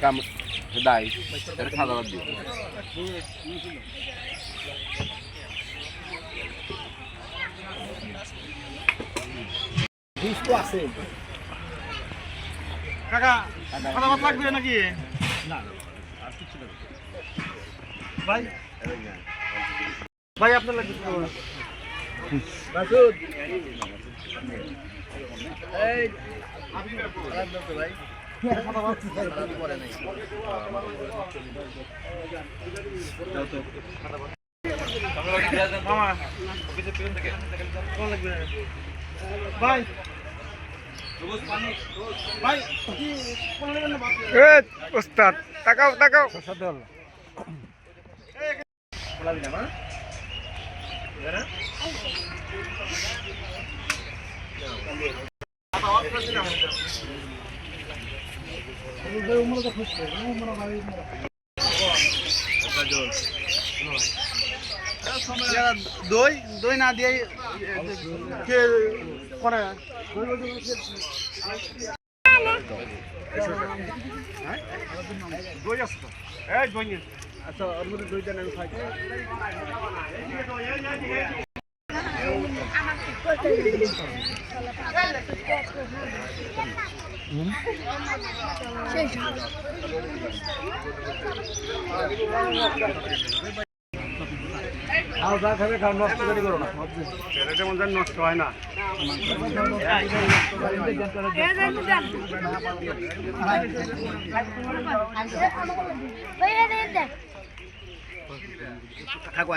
কাম দাই সাদা ভাত দিও আছে কাকা সাদা ভাত লাগবে নাকি? না আর কিছু লাগবে ভাই ভাই আপনার লাগবে মাসুদ এই লাগবে তো ভাই সাদা ভাত পরে নাই মামা অফিসে পিছন থেকে কোন লাগবে ভাই ভাই কি কোন লাগবে না ভাত ওস্তাদ তাকাও তাকাও লাগবে না মা দই দই না দিয়ে কে করে দই আছে তো এই দই নিয়ে আচ্ছা ওর মধ্যে দই দেন আমি খাই খাও যা খাবে খাও নষ্ট করে করো না এটা মনে নষ্ট হয় না থাকো